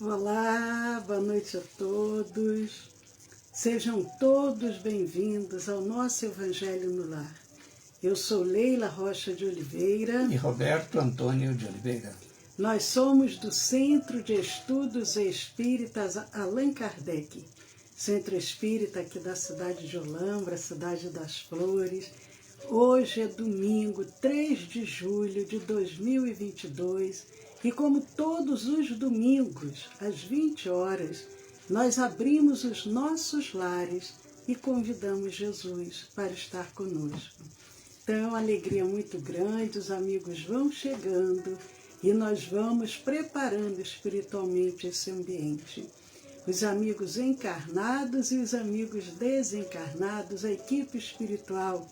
Olá, boa noite a todos. Sejam todos bem-vindos ao nosso Evangelho no Lar. Eu sou Leila Rocha de Oliveira. E Roberto Antônio de Oliveira. Nós somos do Centro de Estudos Espíritas Allan Kardec. Centro Espírita aqui da cidade de Olambra, cidade das Flores. Hoje é domingo, 3 de julho de 2022 e como todos os domingos, às 20 horas, nós abrimos os nossos lares e convidamos Jesus para estar conosco. Então é uma alegria muito grande, os amigos vão chegando e nós vamos preparando espiritualmente esse ambiente. Os amigos encarnados e os amigos desencarnados, a equipe espiritual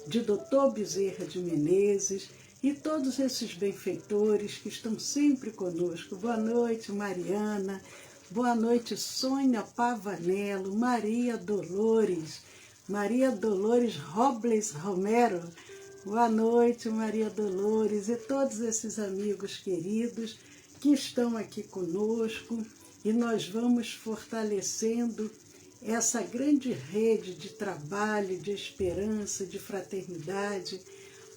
de Dr. Bezerra de Menezes e todos esses benfeitores que estão sempre conosco. Boa noite, Mariana. Boa noite, Sônia Pavanello, Maria Dolores Robles Romero. Boa noite, Maria Dolores e todos esses amigos queridos que estão aqui conosco e nós vamos fortalecendo essa grande rede de trabalho, de esperança, de fraternidade.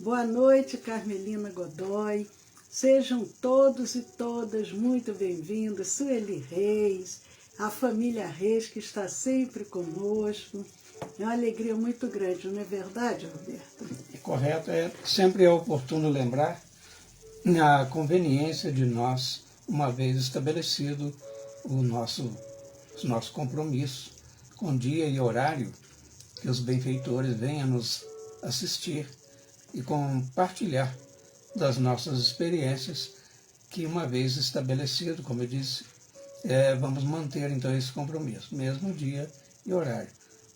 Boa noite, Carmelina Godoy. Sejam todos e todas muito bem-vindos. Sueli Reis, a família Reis que está sempre conosco. É uma alegria muito grande, não é verdade, Roberto? É correto, sempre é oportuno lembrar a conveniência de nós, uma vez estabelecido o nosso compromisso, com dia e horário, que os benfeitores venham nos assistir e compartilhar das nossas experiências, que uma vez estabelecido, como eu disse, vamos manter então esse compromisso, mesmo dia e horário.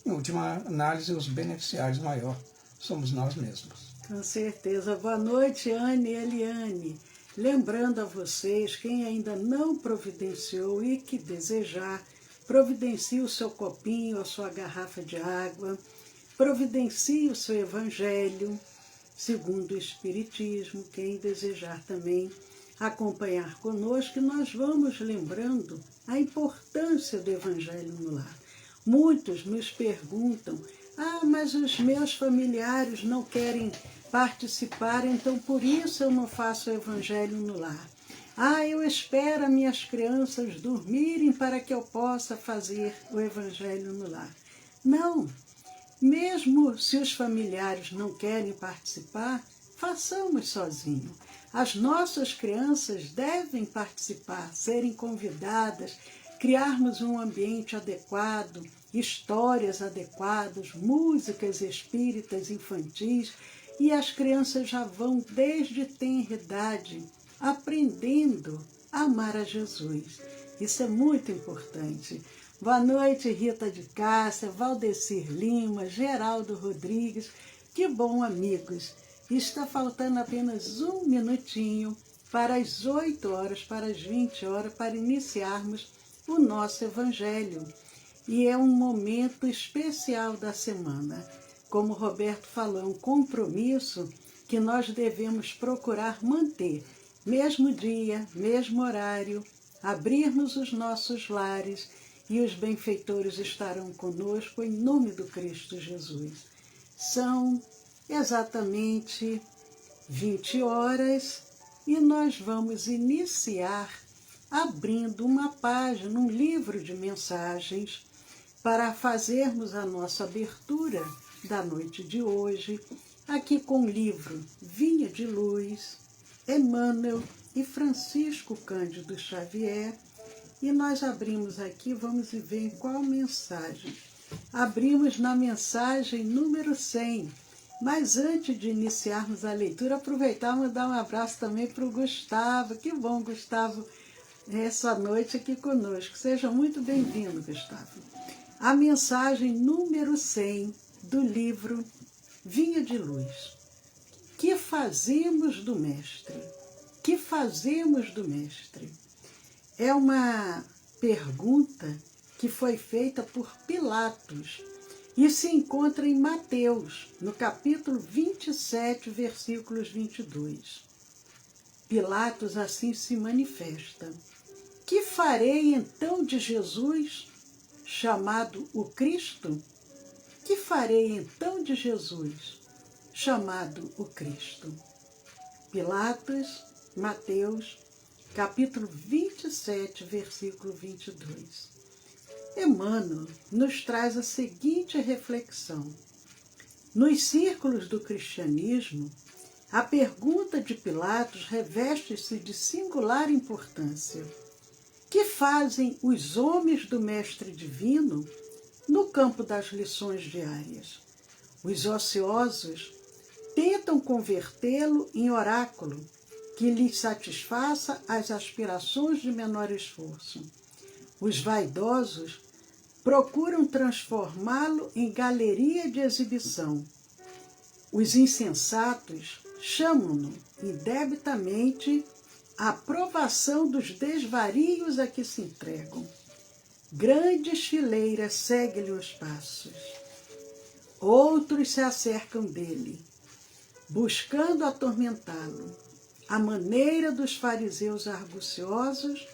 Em última análise, os beneficiários maior somos nós mesmos. Com certeza. Boa noite, Anne e Eliane. Lembrando a vocês, quem ainda não providenciou e que desejar, providencie o seu copinho, a sua garrafa de água, providencie o seu Evangelho, segundo o Espiritismo, quem desejar também acompanhar conosco, e nós vamos lembrando a importância do Evangelho no lar. Muitos nos perguntam, mas os meus familiares não querem participar, então por isso eu não faço o Evangelho no lar. Eu espero as minhas crianças dormirem para que eu possa fazer o Evangelho no lar. Não, mesmo se os familiares não querem participar, façamos sozinho. As nossas crianças devem participar, serem convidadas, criarmos um ambiente adequado, histórias adequadas, músicas espíritas infantis, e as crianças já vão desde tenra idade aprendendo a amar a Jesus. Isso é muito importante. Boa noite, Rita de Cássia, Valdecir Lima, Geraldo Rodrigues. Que bom, amigos. Está faltando apenas um minutinho para as 8 horas, para as 20 horas, para iniciarmos o nosso Evangelho. E é um momento especial da semana. Como o Roberto falou, é um compromisso que nós devemos procurar manter. Mesmo dia, mesmo horário, abrirmos os nossos lares e os benfeitores estarão conosco em nome do Cristo Jesus. São exatamente 20 horas e nós vamos iniciar abrindo uma página, um livro de mensagens para fazermos a nossa abertura da noite de hoje, aqui com o livro Vinha de Luz, Emmanuel e Francisco Cândido Xavier, e nós abrimos aqui, vamos ver em qual mensagem. Abrimos na mensagem número 100, mas antes de iniciarmos a leitura, aproveitar e mandar um abraço também para o Gustavo. Que bom, Gustavo, essa noite aqui conosco. Seja muito bem-vindo, Gustavo. A mensagem número 100 do livro Vinha de Luz. Que fazemos do Mestre? Que fazemos do Mestre? É uma pergunta que foi feita por Pilatos e se encontra em Mateus, no capítulo 27, versículos 22. Pilatos assim se manifesta. Que farei então de Jesus, chamado o Cristo? Que farei então de Jesus, chamado o Cristo? Pilatos, Mateus, capítulo 27, versículo 22. Emmanuel nos traz a seguinte reflexão. Nos círculos do cristianismo, a pergunta de Pilatos reveste-se de singular importância. Que fazem os homens do Mestre Divino no campo das lições diárias? Os ociosos tentam convertê-lo em oráculo que lhes satisfaça as aspirações de menor esforço. Os vaidosos procuram transformá-lo em galeria de exibição. Os insensatos chamam-no indebitamente à aprovação dos desvarios a que se entregam. Grandes fileiras seguem-lhe os passos. Outros se acercam dele, buscando atormentá-lo, à maneira dos fariseus arguciosos,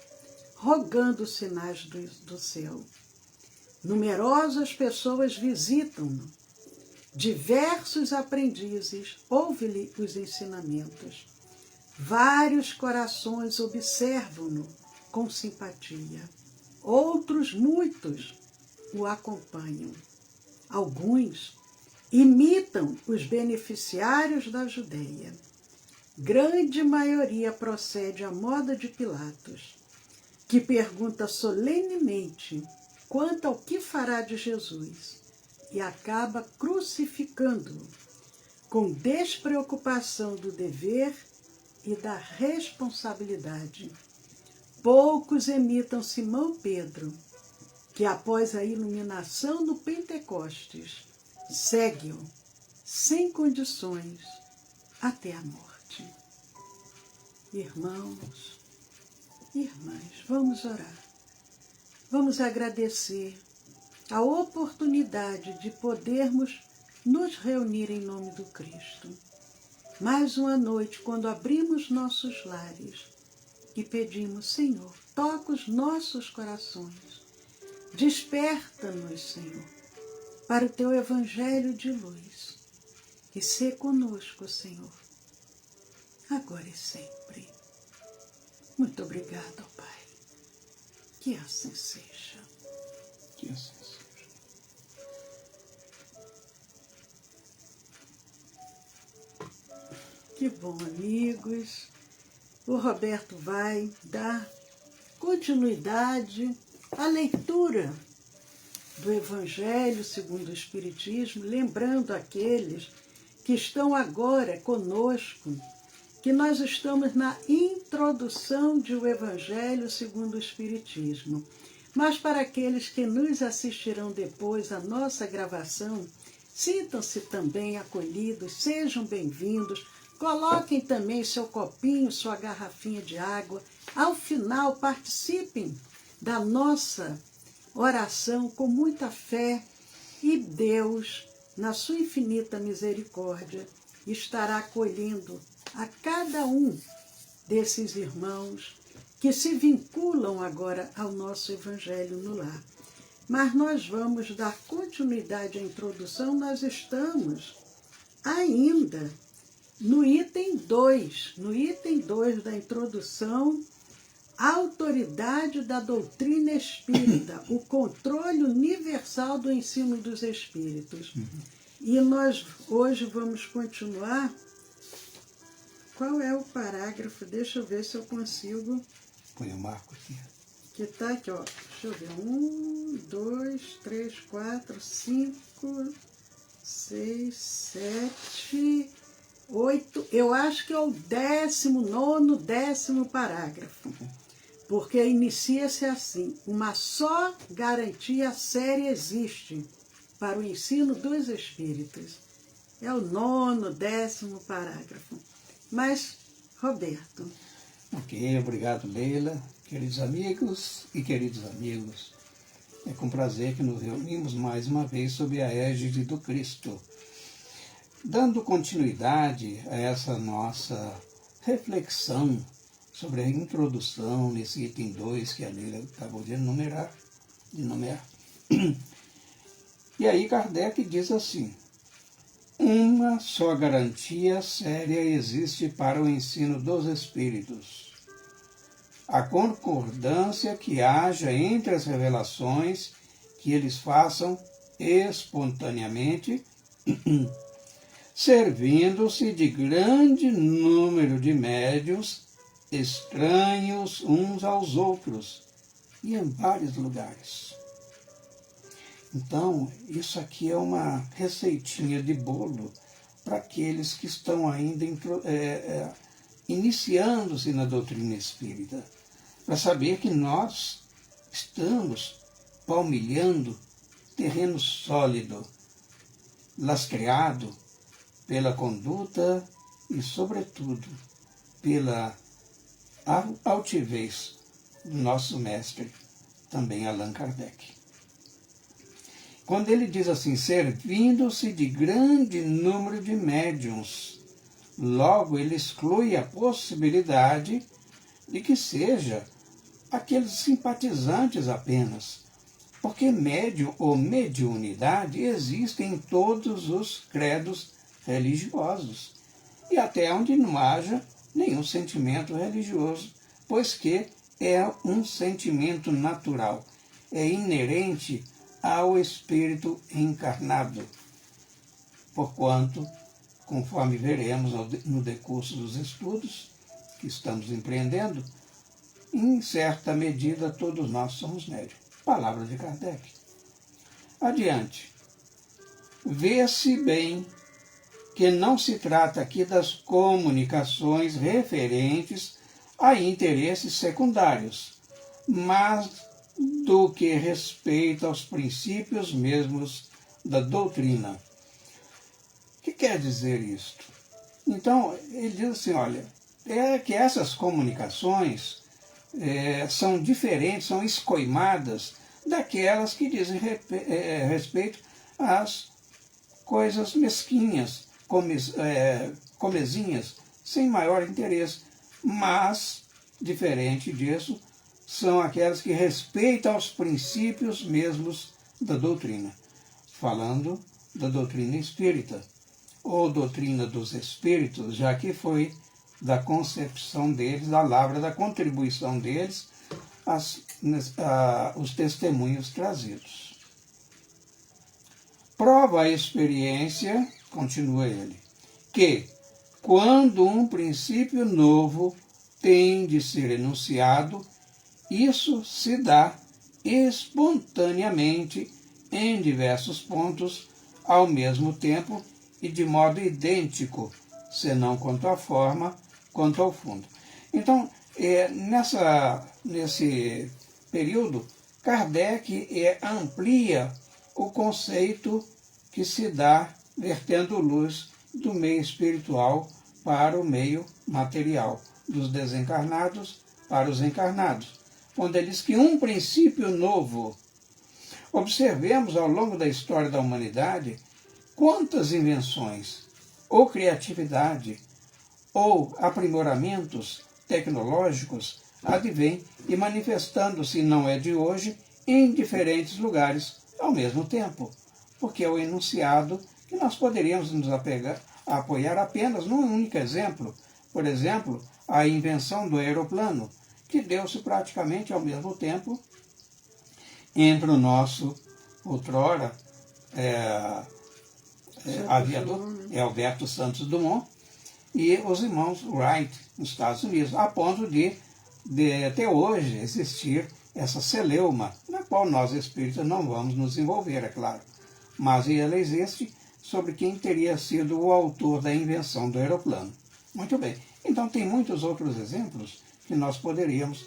rogando sinais do céu. Numerosas pessoas visitam-no. Diversos aprendizes ouvem-lhe os ensinamentos. Vários corações observam-no com simpatia. Outros, muitos, o acompanham. Alguns imitam os beneficiários da Judeia. Grande maioria procede à moda de Pilatos, que pergunta solenemente quanto ao que fará de Jesus e acaba crucificando-o, com despreocupação do dever e da responsabilidade. Poucos imitam Simão Pedro, que após a iluminação do Pentecostes, segue-o sem condições até a morte. Irmãos, irmãs, vamos orar. Vamos agradecer a oportunidade de podermos nos reunir em nome do Cristo. Mais uma noite, quando abrimos nossos lares e pedimos, Senhor, toca os nossos corações, desperta-nos, Senhor, para o Teu Evangelho de luz e sê conosco, Senhor, agora e sempre. Muito obrigada, Pai. Que assim seja. Que assim seja. Que bom, amigos. O Roberto vai dar continuidade à leitura do Evangelho segundo o Espiritismo, lembrando aqueles que estão agora conosco, que nós estamos na introdução do Evangelho segundo o Espiritismo. Mas para aqueles que nos assistirão depois à nossa gravação, sintam-se também acolhidos, sejam bem-vindos, coloquem também seu copinho, sua garrafinha de água. Ao final, participem da nossa oração com muita fé e Deus, na sua infinita misericórdia, estará acolhendo a cada um desses irmãos que se vinculam agora ao nosso Evangelho no Lar. Mas nós vamos dar continuidade à introdução, nós estamos ainda no item 2, da introdução, a autoridade da doutrina espírita, o controle universal do ensino dos espíritos. E nós hoje vamos continuar. Qual é o parágrafo? Deixa eu ver se eu consigo. Põe o marco aqui. Que está aqui, ó. Deixa eu ver. 1, 2, 3, 4, 5, 6, 7, 8. Eu acho que é o 19º, 10º parágrafo. Porque inicia-se assim: uma só garantia séria existe para o ensino dos espíritos. É o 9º, 10º parágrafo. Mas, Roberto. Ok, obrigado, Leila. Queridos amigos e queridos amigos, é com prazer que nos reunimos mais uma vez sob a égide do Cristo, dando continuidade a essa nossa reflexão sobre a introdução nesse item 2 que a Leila acabou de nomear. E aí Kardec diz assim: uma só garantia séria existe para o ensino dos espíritos: a concordância que haja entre as revelações que eles façam espontaneamente, servindo-se de grande número de médiuns estranhos uns aos outros e em vários lugares. Então, isso aqui é uma receitinha de bolo para aqueles que estão ainda iniciando-se na doutrina espírita, para saber que nós estamos palmilhando terreno sólido, lastreado pela conduta e, sobretudo, pela altivez do nosso mestre, também Allan Kardec. Quando ele diz assim, servindo-se de grande número de médiuns, logo ele exclui a possibilidade de que seja aqueles simpatizantes apenas, porque médium ou mediunidade existe em todos os credos religiosos, e até onde não haja nenhum sentimento religioso, pois que é um sentimento natural, é inerente ao espírito encarnado, porquanto, conforme veremos no decurso dos estudos que estamos empreendendo, em certa medida todos nós somos médiuns. Palavra de Kardec. Adiante. Vê-se bem que não se trata aqui das comunicações referentes a interesses secundários, mas do que respeita aos princípios mesmos da doutrina. O que quer dizer isto? Então, ele diz assim, olha, é que essas comunicações são diferentes, são escoimadas daquelas que dizem respeito às coisas mesquinhas, comezinhas, sem maior interesse, mas, diferente disso, são aquelas que respeitam aos princípios mesmos da doutrina, falando da doutrina espírita, ou doutrina dos espíritos, já que foi da concepção deles, da lavra, da contribuição deles, os testemunhos trazidos. Prova a experiência, continua ele, que, quando um princípio novo tem de ser enunciado, isso se dá espontaneamente em diversos pontos, ao mesmo tempo e de modo idêntico, senão quanto à forma, quanto ao fundo. Então, nesse período, Kardec amplia o conceito que se dá vertendo luz do meio espiritual para o meio material, dos desencarnados para os encarnados, quando ele diz que um princípio novo. Observemos ao longo da história da humanidade quantas invenções, ou criatividade, ou aprimoramentos tecnológicos advêm e manifestando-se, não é de hoje, em diferentes lugares ao mesmo tempo, porque é o enunciado que nós poderíamos nos apoiar apenas num único exemplo. Por exemplo, a invenção do aeroplano, que deu-se praticamente ao mesmo tempo entre o nosso, outrora, aviador, Alberto Santos Dumont, e os irmãos Wright, nos Estados Unidos, a ponto de até hoje existir essa celeuma, na qual nós espíritas não vamos nos envolver, é claro, mas ela existe sobre quem teria sido o autor da invenção do aeroplano. Muito bem, então tem muitos outros exemplos que nós poderíamos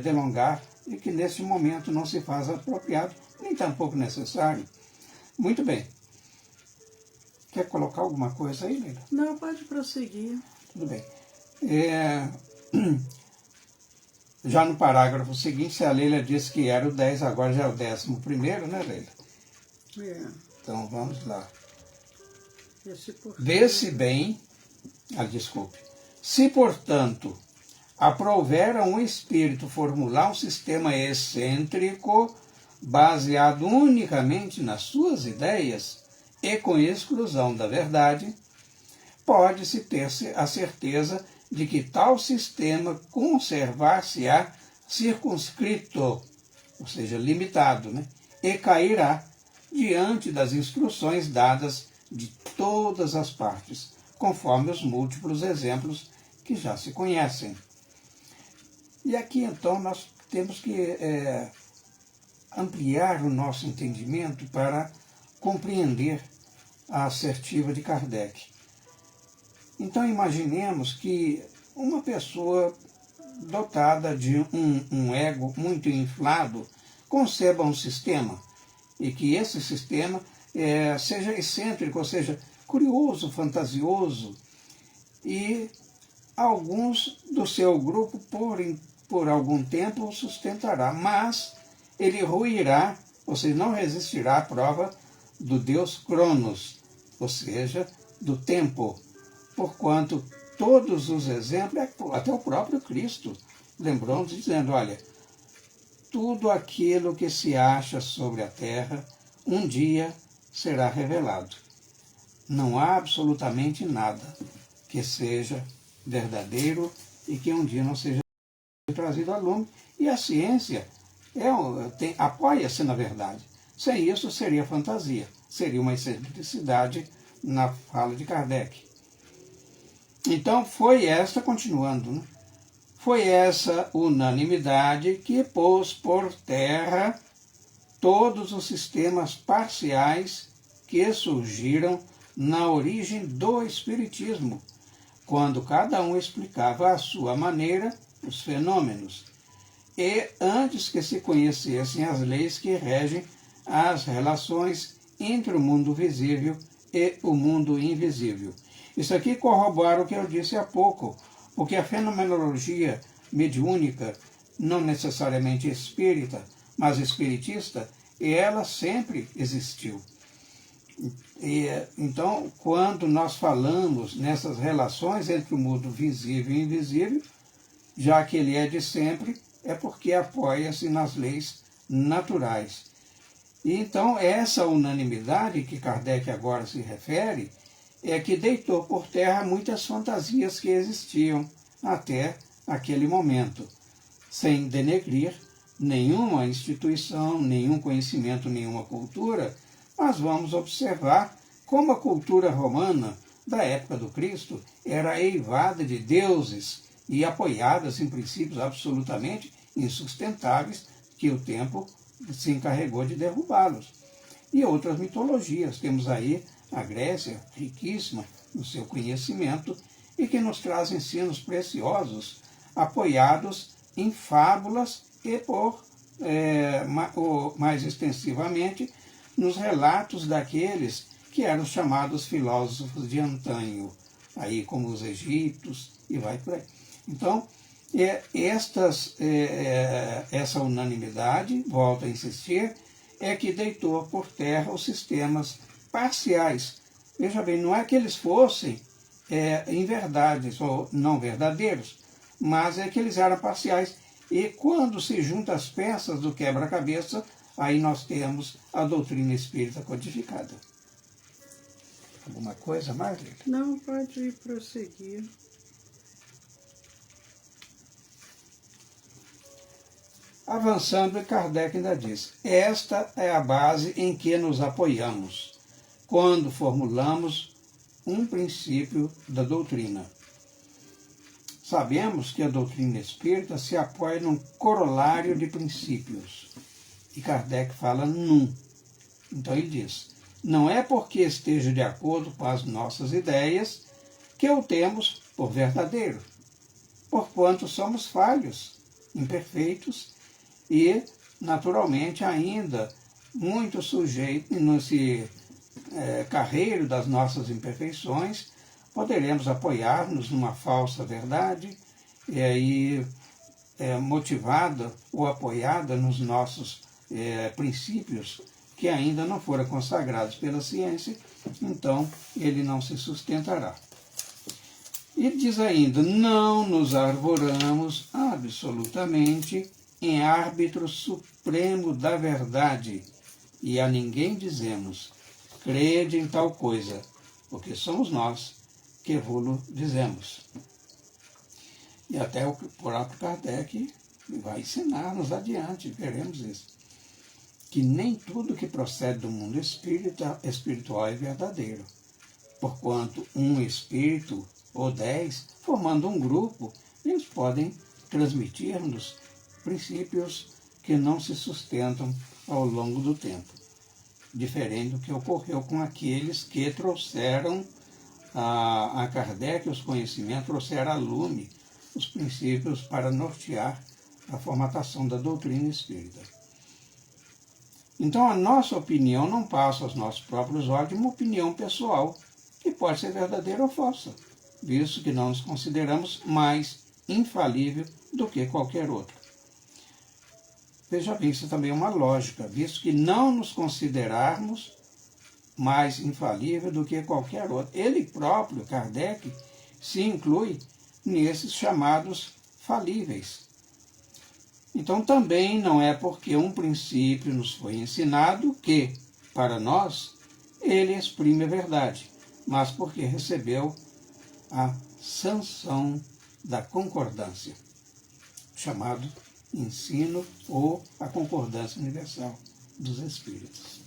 delongar e que neste momento não se faz apropriado, nem tampouco necessário. Muito bem. Quer colocar alguma coisa aí, Leila? Não, pode prosseguir. Tudo bem. Já no parágrafo seguinte, se a Leila disse que era o 10, agora já é o 11º, né, Leila? Então, vamos lá. Vê-se bem, desculpe, se, portanto, aprouver a um espírito formular um sistema excêntrico baseado unicamente nas suas ideias e com exclusão da verdade, pode-se ter a certeza de que tal sistema conservar-se-á circunscrito, ou seja, limitado, e cairá diante das instruções dadas de todas as partes, conforme os múltiplos exemplos que já se conhecem. E aqui, então, nós temos que ampliar o nosso entendimento para compreender a assertiva de Kardec. Então, imaginemos que uma pessoa dotada de um ego muito inflado conceba um sistema, e que esse sistema seja excêntrico, ou seja, curioso, fantasioso, e alguns do seu grupo, por algum tempo, o sustentará, mas ele ruirá, ou seja, não resistirá à prova do Deus Cronos, ou seja, do tempo, porquanto todos os exemplos, até o próprio Cristo lembrou-nos dizendo, olha, tudo aquilo que se acha sobre a terra, um dia será revelado. Não há absolutamente nada que seja verdadeiro e que um dia não seja trazido à lume, e a ciência apoia-se na verdade. Sem isso seria fantasia, seria uma excentricidade na fala de Kardec. Então foi essa unanimidade que pôs por terra todos os sistemas parciais que surgiram na origem do Espiritismo, quando cada um explicava à sua maneira os fenômenos, e antes que se conhecessem as leis que regem as relações entre o mundo visível e o mundo invisível. Isso aqui corrobora o que eu disse há pouco, porque a fenomenologia mediúnica, não necessariamente espírita, mas espiritista, ela sempre existiu. Então, quando nós falamos nessas relações entre o mundo visível e invisível, já que ele é de sempre, é porque apoia-se nas leis naturais. E então, essa unanimidade que Kardec agora se refere é que deitou por terra muitas fantasias que existiam até aquele momento, sem denegrir nenhuma instituição, nenhum conhecimento, nenhuma cultura, mas vamos observar como a cultura romana da época do Cristo era eivada de deuses e apoiadas em princípios absolutamente insustentáveis que o tempo se encarregou de derrubá-los. E outras mitologias, temos aí a Grécia, riquíssima no seu conhecimento, e que nos traz ensinos preciosos, apoiados em fábulas e mais extensivamente nos relatos daqueles que eram chamados filósofos de antanho, aí como os egípcios e vai por aí. Então, essa unanimidade, volto a insistir, é que deitou por terra os sistemas parciais. Veja bem, não é que eles fossem inverdades ou não verdadeiros, mas é que eles eram parciais. E quando se juntam as peças do quebra-cabeça, aí nós temos a doutrina espírita codificada. Alguma coisa mais, Lili? Não, pode prosseguir. Avançando, Kardec ainda diz, esta é a base em que nos apoiamos quando formulamos um princípio da doutrina. Sabemos que a doutrina espírita se apoia num corolário de princípios. E Kardec fala num. Então ele diz, não é porque esteja de acordo com as nossas ideias que o temos por verdadeiro, porquanto somos falhos, imperfeitos e, naturalmente, ainda muito sujeitos nesse carreiro das nossas imperfeições, poderemos apoiar-nos numa falsa verdade e aí motivada ou apoiada nos nossos princípios que ainda não foram consagrados pela ciência, então ele não se sustentará. E diz ainda, não nos arvoramos absolutamente em árbitro supremo da verdade, e a ninguém dizemos, crede em tal coisa, porque somos nós que vos dizemos. E até o próprio Kardec vai ensinar-nos adiante, veremos isso. Que nem tudo que procede do mundo espiritual é verdadeiro. Porquanto um espírito ou 10, formando um grupo, eles podem transmitir-nos princípios que não se sustentam ao longo do tempo. Diferente do que ocorreu com aqueles que trouxeram a Kardec os conhecimentos, trouxeram a lume os princípios para nortear a formatação da doutrina espírita. Então a nossa opinião não passa aos nossos próprios olhos de uma opinião pessoal, que pode ser verdadeira ou falsa, visto que não nos consideramos mais infalível do que qualquer outro. Veja bem, isso também é uma lógica, visto que não nos considerarmos mais infalível do que qualquer outro. Ele próprio, Kardec, se inclui nesses chamados falíveis. Então também não é porque um princípio nos foi ensinado que, para nós, ele exprime a verdade, mas porque recebeu a sanção da concordância, chamado ensino ou a concordância universal dos espíritos.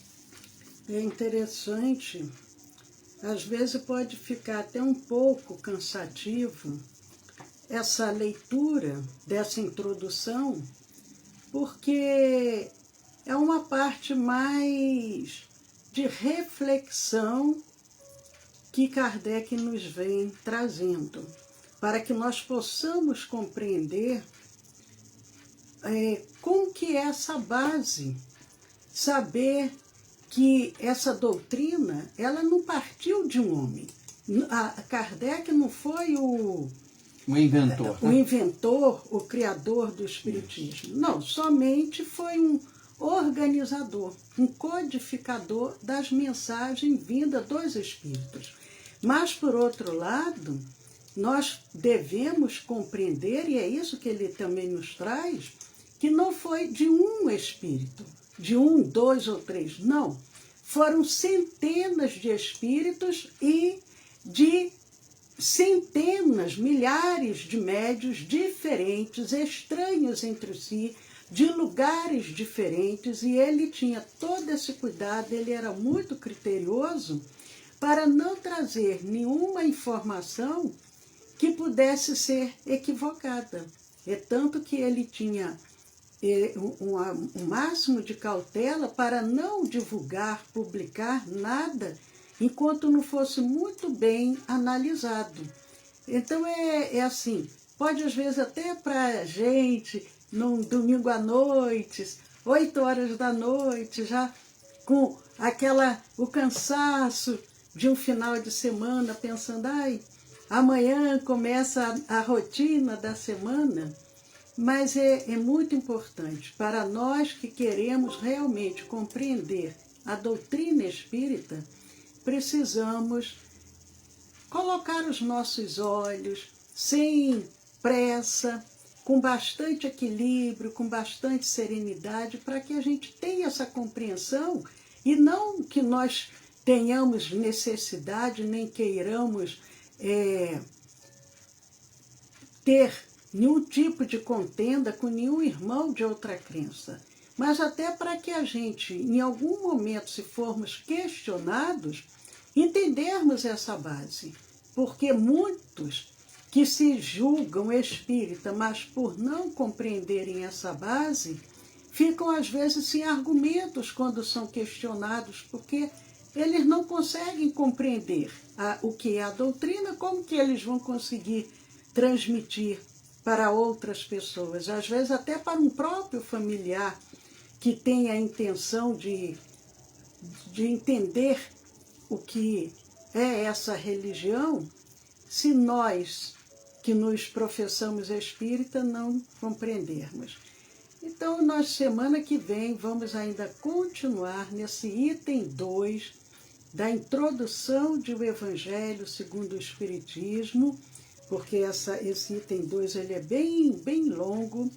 É interessante, às vezes pode ficar até um pouco cansativo essa leitura dessa introdução, porque é uma parte mais de reflexão que Kardec nos vem trazendo, para que nós possamos compreender como que é essa base, saber que essa doutrina, ela não partiu de um homem. Kardec não foi o inventor, o criador do Espiritismo. Não, somente foi um organizador, um codificador das mensagens vindas dos Espíritos. Mas, por outro lado, nós devemos compreender, e é isso que ele também nos traz, que não foi de um espírito, de um, dois ou três, não. Foram centenas de espíritos e de centenas, milhares de médiuns diferentes, estranhos entre si, de lugares diferentes, e ele tinha todo esse cuidado, ele era muito criterioso para não trazer nenhuma informação que pudesse ser equivocada. É tanto que ele tinha um máximo de cautela para não divulgar, publicar nada enquanto não fosse muito bem analisado. Então é assim, pode às vezes até para a gente, num domingo à noite, 8 horas da noite, já com o cansaço de um final de semana, pensando, amanhã começa a rotina da semana. Mas é muito importante para nós que queremos realmente compreender a doutrina espírita, precisamos colocar os nossos olhos sem pressa, com bastante equilíbrio, com bastante serenidade, para que a gente tenha essa compreensão e não que nós tenhamos necessidade, nem queiramos ter nenhum tipo de contenda com nenhum irmão de outra crença, mas até para que a gente, em algum momento, se formos questionados, entendermos essa base, porque muitos que se julgam espírita, mas por não compreenderem essa base, ficam às vezes sem argumentos quando são questionados, porque eles não conseguem compreender o que é a doutrina, como que eles vão conseguir transmitir para outras pessoas, às vezes até para um próprio familiar que tem a intenção de entender o que é essa religião, se nós que nos professamos espírita não compreendermos. Então, nós semana que vem vamos ainda continuar nesse item 2 da introdução do Evangelho segundo o Espiritismo, porque esse item 2 ele é bem longo.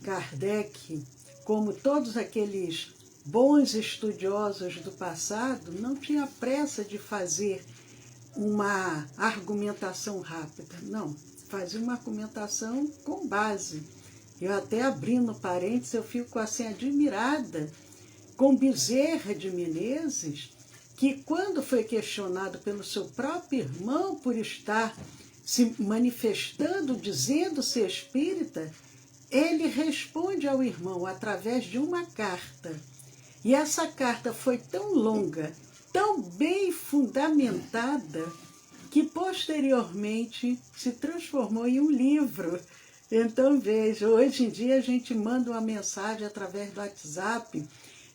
Kardec, como todos aqueles bons estudiosos do passado, não tinha pressa de fazer uma argumentação rápida, não, fazia uma argumentação com base. Eu até abrindo parênteses, eu fico assim admirada com Bezerra de Menezes, que quando foi questionado pelo seu próprio irmão por estar se manifestando, dizendo ser espírita, ele responde ao irmão através de uma carta. E essa carta foi tão longa, tão bem fundamentada, que posteriormente se transformou em um livro. Então veja, hoje em dia a gente manda uma mensagem através do WhatsApp,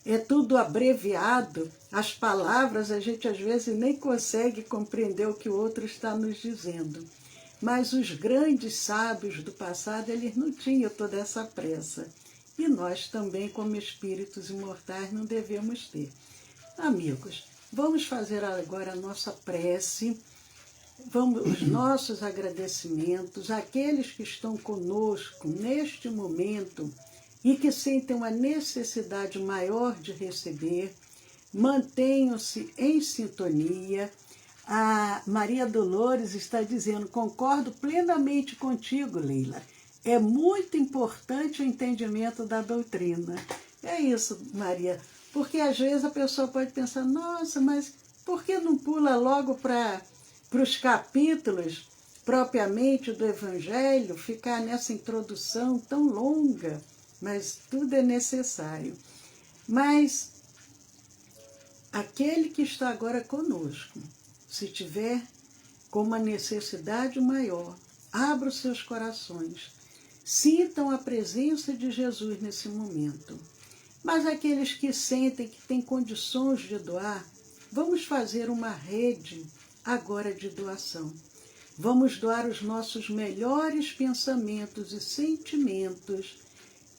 é tudo abreviado, as palavras a gente às vezes nem consegue compreender o que o outro está nos dizendo. Mas os grandes sábios do passado, eles não tinham toda essa pressa. E nós também, como espíritos imortais, não devemos ter. Amigos, vamos fazer agora a nossa prece, os nossos agradecimentos àqueles que estão conosco neste momento e que sentem uma necessidade maior de receber. Mantenham-se em sintonia. A Maria Dolores está dizendo: concordo plenamente contigo, Leila. É muito importante o entendimento da doutrina. É isso, Maria. Porque às vezes a pessoa pode pensar: nossa, mas por que não pula logo para os capítulos propriamente do Evangelho, ficar nessa introdução tão longa? Mas tudo é necessário. Mas aquele que está agora conosco, se tiver com uma necessidade maior, abra os seus corações, sintam a presença de Jesus nesse momento. Mas aqueles que sentem que têm condições de doar, vamos fazer uma rede agora de doação. Vamos doar os nossos melhores pensamentos e sentimentos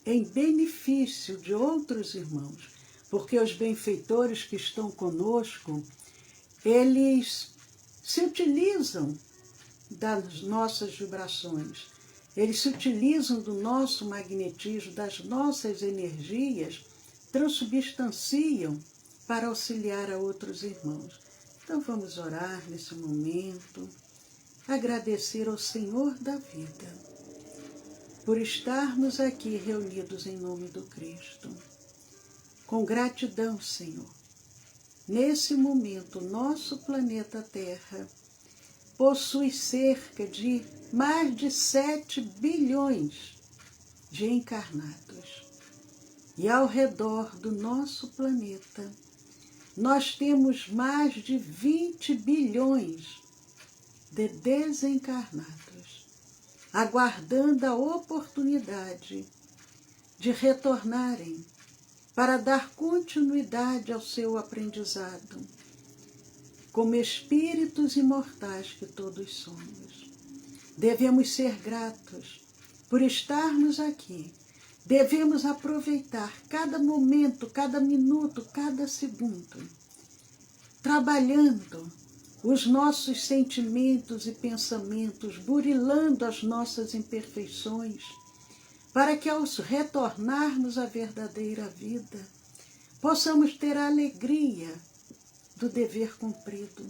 em benefício de outros irmãos, porque os benfeitores que estão conosco, eles se utilizam das nossas vibrações, eles se utilizam do nosso magnetismo, das nossas energias, transubstanciam para auxiliar a outros irmãos. Então vamos orar nesse momento, agradecer ao Senhor da vida, por estarmos aqui reunidos em nome do Cristo. Com gratidão, Senhor. Nesse momento, nosso planeta Terra possui cerca de mais de 7 bilhões de encarnados. E ao redor do nosso planeta, nós temos mais de 20 bilhões de desencarnados, aguardando a oportunidade de retornarem para dar continuidade ao seu aprendizado, como espíritos imortais que todos somos. Devemos ser gratos por estarmos aqui. Devemos aproveitar cada momento, cada minuto, cada segundo, trabalhando os nossos sentimentos e pensamentos, burilando as nossas imperfeições, para que ao retornarmos à verdadeira vida, possamos ter a alegria do dever cumprido,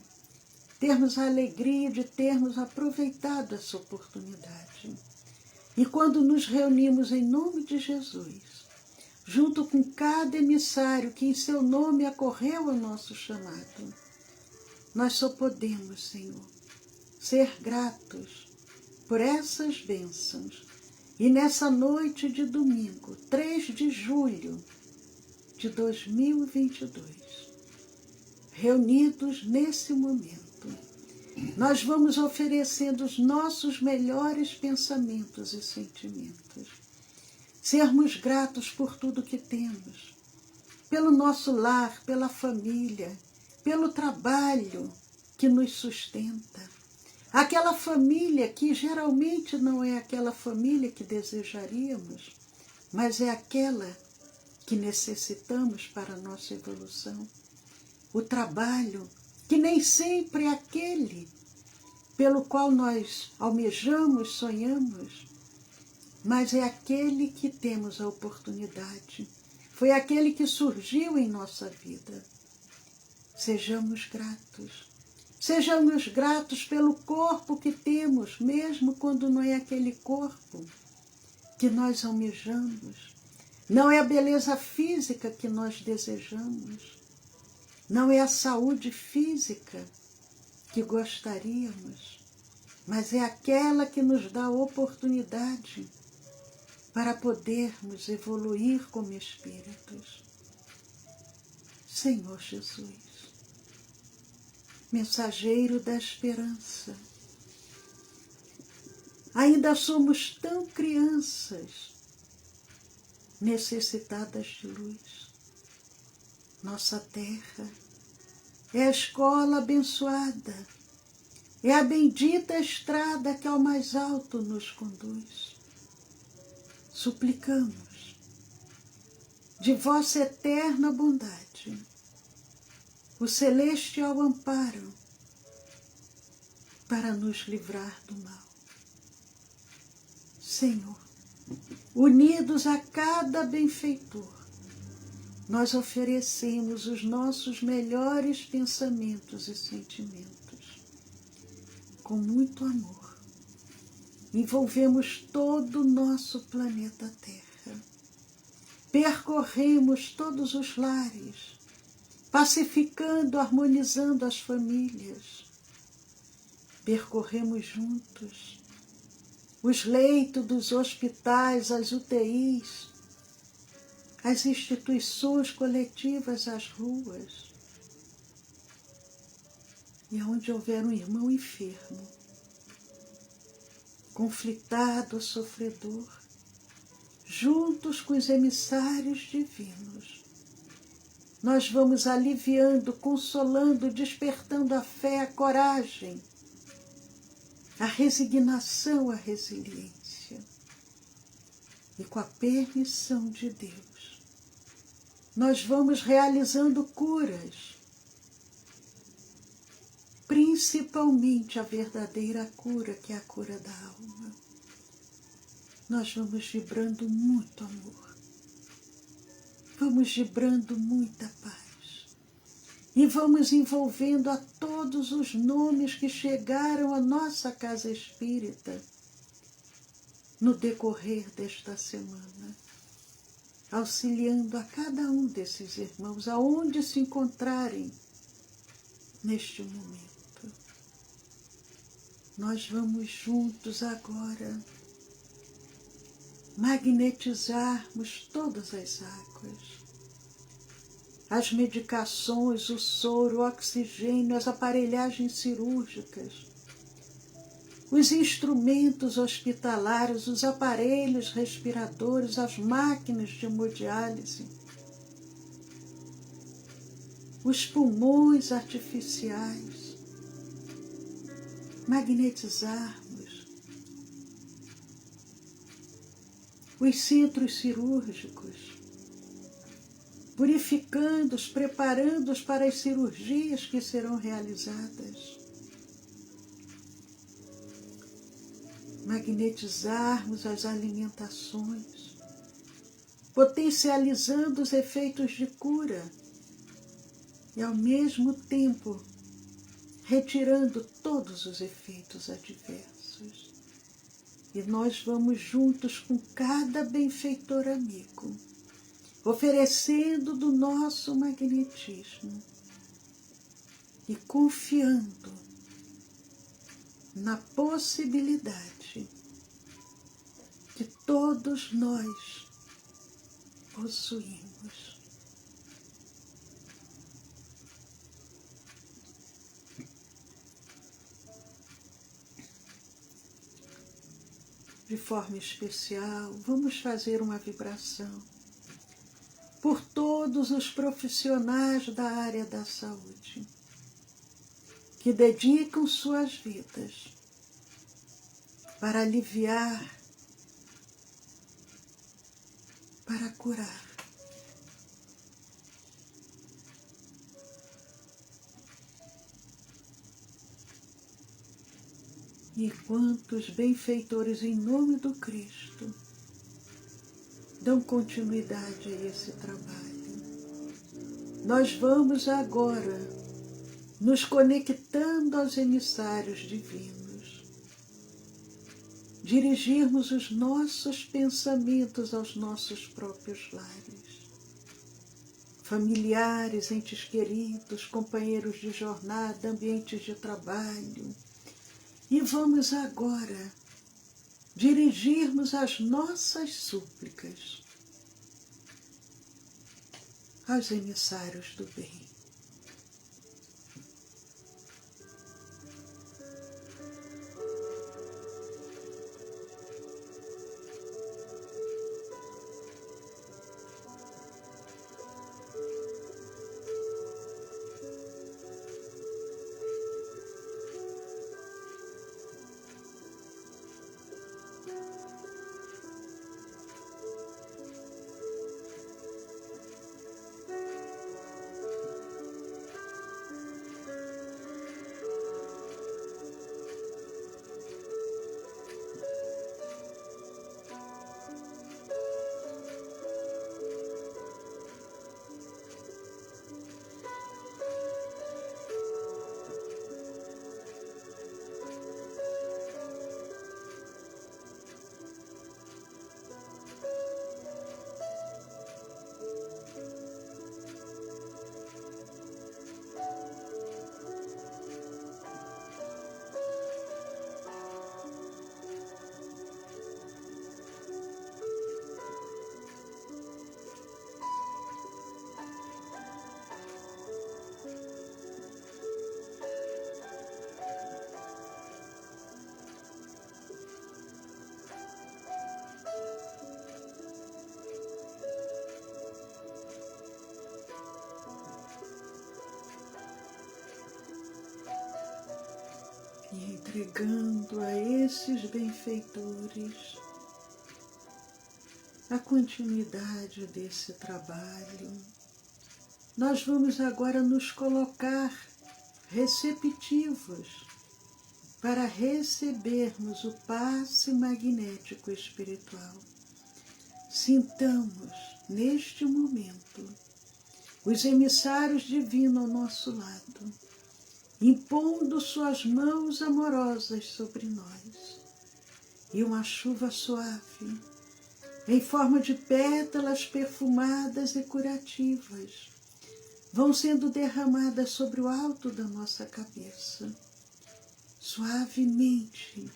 termos a alegria de termos aproveitado essa oportunidade. E quando nos reunimos em nome de Jesus, junto com cada emissário que em seu nome acorreu ao nosso chamado, nós só podemos, Senhor, ser gratos por essas bênçãos. E nessa noite de domingo, 3 de julho de 2022, reunidos nesse momento, nós vamos oferecendo os nossos melhores pensamentos e sentimentos. Sermos gratos por tudo que temos, pelo nosso lar, pela família, pelo trabalho que nos sustenta. Aquela família que geralmente não é aquela família que desejaríamos, mas é aquela que necessitamos para a nossa evolução. O trabalho, que nem sempre é aquele pelo qual nós almejamos, sonhamos, mas é aquele que temos a oportunidade. Foi aquele que surgiu em nossa vida. Sejamos gratos. Sejamos gratos pelo corpo que temos, mesmo quando não é aquele corpo que nós almejamos. Não é a beleza física que nós desejamos. Não é a saúde física que gostaríamos, mas é aquela que nos dá a oportunidade para podermos evoluir como espíritos. Senhor Jesus, mensageiro da esperança, ainda somos tão crianças, necessitadas de luz. Nossa terra é a escola abençoada, é a bendita estrada que ao mais alto nos conduz. Suplicamos de vossa eterna bondade o celestial amparo para nos livrar do mal. Senhor, unidos a cada benfeitor, nós oferecemos os nossos melhores pensamentos e sentimentos. Com muito amor, envolvemos todo o nosso planeta Terra. Percorremos todos os lares, pacificando, harmonizando as famílias. Percorremos juntos os leitos dos hospitais, as UTIs, as instituições coletivas, as ruas. E onde houver um irmão enfermo, conflitado, sofredor, juntos com os emissários divinos, nós vamos aliviando, consolando, despertando a fé, a coragem, a resignação, a resiliência. E com a permissão de Deus, nós vamos realizando curas, principalmente a verdadeira cura, que é a cura da alma. Nós vamos vibrando muito amor, vamos vibrando muita paz e vamos envolvendo a todos os nomes que chegaram à nossa casa espírita no decorrer desta semana, auxiliando a cada um desses irmãos, aonde se encontrarem neste momento. Nós vamos juntos agora magnetizarmos todas as águas, as medicações, o soro, o oxigênio, as aparelhagens cirúrgicas, os instrumentos hospitalares, os aparelhos respiradores, as máquinas de hemodiálise, os pulmões artificiais, magnetizarmos os centros cirúrgicos, purificando-os, preparando-os para as cirurgias que serão realizadas. Magnetizarmos as alimentações, potencializando os efeitos de cura e, ao mesmo tempo, retirando todos os efeitos adversos. E nós vamos juntos com cada benfeitor amigo, oferecendo do nosso magnetismo e confiando na possibilidade que todos nós possuímos. De forma especial, vamos fazer uma vibração por todos os profissionais da área da saúde que dedicam suas vidas para aliviar, para curar. E quantos benfeitores em nome do Cristo dão continuidade a esse trabalho. Nós vamos agora nos conectando aos emissários divinos, dirigirmos os nossos pensamentos aos nossos próprios lares, familiares, entes queridos, companheiros de jornada, ambientes de trabalho, e vamos agora dirigirmos as nossas súplicas aos emissários do bem. E entregando a esses benfeitores a continuidade desse trabalho, nós vamos agora nos colocar receptivos para recebermos o passe magnético espiritual. Sintamos, neste momento, os emissários divinos ao nosso lado, impondo suas mãos amorosas sobre nós, e uma chuva suave, em forma de pétalas perfumadas e curativas, vão sendo derramadas sobre o alto da nossa cabeça. Suavemente,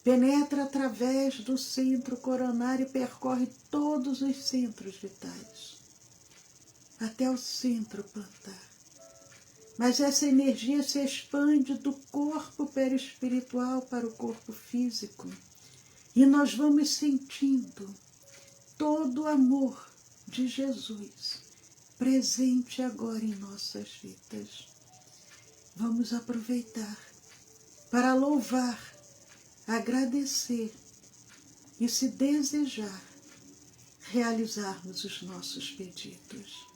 penetra através do centro coronário e percorre todos os centros vitais, até o centro plantar. Mas essa energia se expande do corpo perispiritual para o corpo físico, e nós vamos sentindo todo o amor de Jesus presente agora em nossas vidas. Vamos aproveitar para louvar, agradecer e, se desejar, realizarmos os nossos pedidos.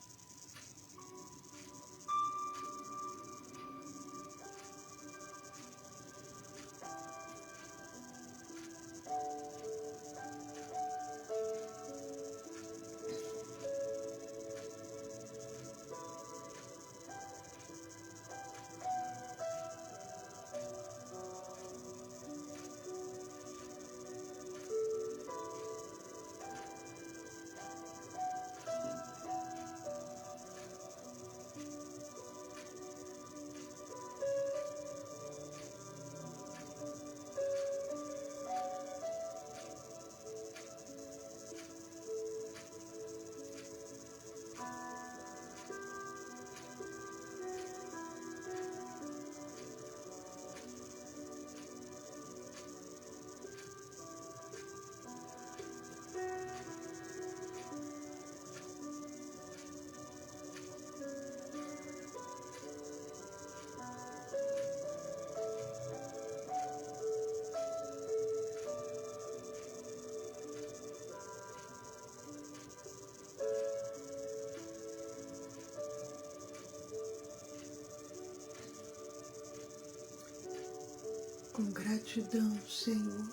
com gratidão, Senhor,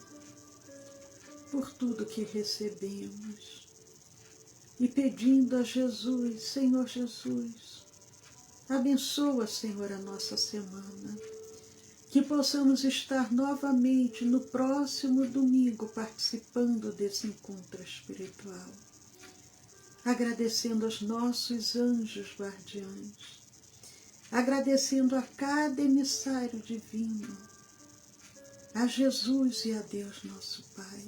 por tudo que recebemos. E pedindo a Jesus, Senhor Jesus, abençoa, Senhor, a nossa semana. Que possamos estar novamente no próximo domingo participando desse encontro espiritual. Agradecendo aos nossos anjos guardiães. Agradecendo a cada emissário divino. A Jesus e a Deus nosso Pai.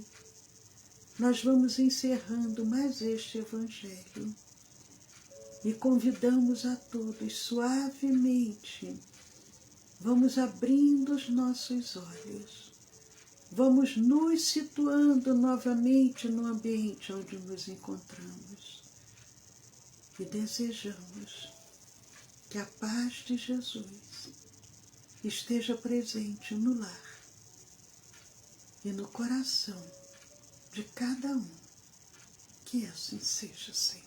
Nós vamos encerrando mais este Evangelho. E convidamos a todos suavemente. Vamos abrindo os nossos olhos. Vamos nos situando novamente no ambiente onde nos encontramos. E desejamos que a paz de Jesus esteja presente no lar e no coração de cada um. Que assim seja, Senhor.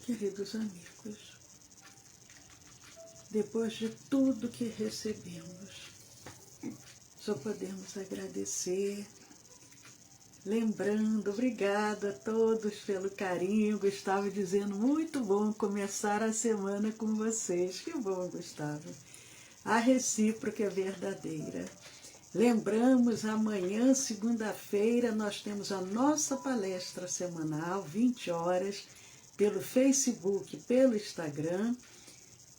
Queridos amigos, depois de tudo que recebemos, só podemos agradecer, lembrando, obrigada a todos pelo carinho. Gustavo dizendo, muito bom começar a semana com vocês. Que bom, Gustavo. A recíproca é verdadeira. Lembramos, amanhã, segunda-feira, nós temos a nossa palestra semanal, 20 horas, pelo Facebook, pelo Instagram.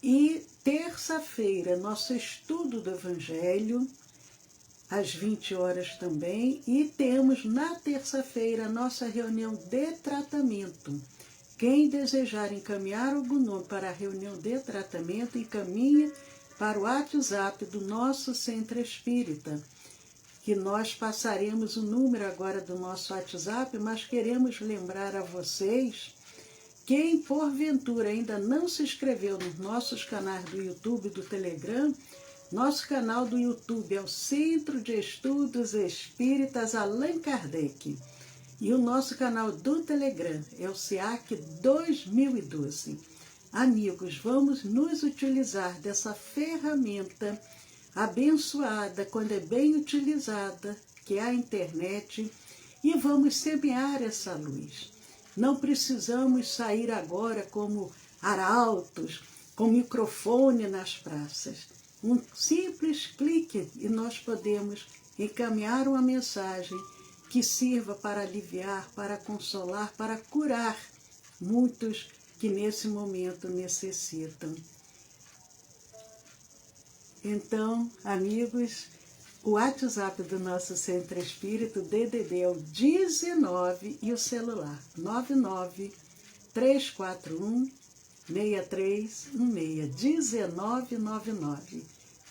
E terça-feira, nosso estudo do Evangelho, às 20 horas também. E temos na terça-feira a nossa reunião de tratamento. Quem desejar encaminhar algum nome para a reunião de tratamento, encaminhe para o WhatsApp do nosso Centro Espírita, que nós passaremos o número agora do nosso WhatsApp, mas queremos lembrar a vocês, quem porventura ainda não se inscreveu nos nossos canais do YouTube e do Telegram, nosso canal do YouTube é o Centro de Estudos Espíritas Allan Kardec. E o nosso canal do Telegram é o SEAC 2012. Amigos, vamos nos utilizar dessa ferramenta abençoada, quando é bem utilizada, que é a internet, e vamos semear essa luz. Não precisamos sair agora como arautos, com microfone nas praças. Um simples clique e nós podemos encaminhar uma mensagem que sirva para aliviar, para consolar, para curar muitos que nesse momento necessitam. Então, amigos, o WhatsApp do nosso Centro Espírita, o DDD é o 19 e o celular 99-341-6316,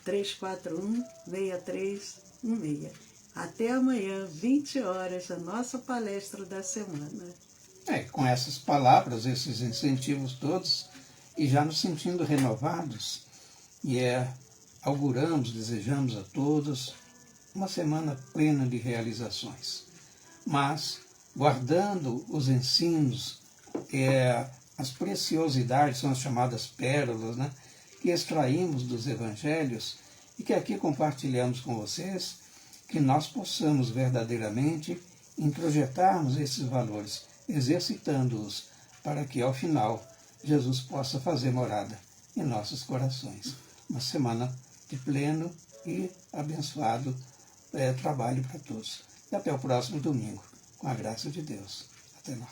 1999-341-6316. Até amanhã, 20 horas, a nossa palestra da semana. Com essas palavras, esses incentivos todos, e já nos sentindo renovados, auguramos, desejamos a todos uma semana plena de realizações, mas guardando os ensinos, as preciosidades, são as chamadas pérolas, né, que extraímos dos evangelhos e que aqui compartilhamos com vocês, que nós possamos verdadeiramente introjetarmos esses valores, exercitando-os, para que ao final Jesus possa fazer morada em nossos corações. Uma semana de pleno e abençoado trabalho para todos. E até o próximo domingo, com a graça de Deus. Até lá.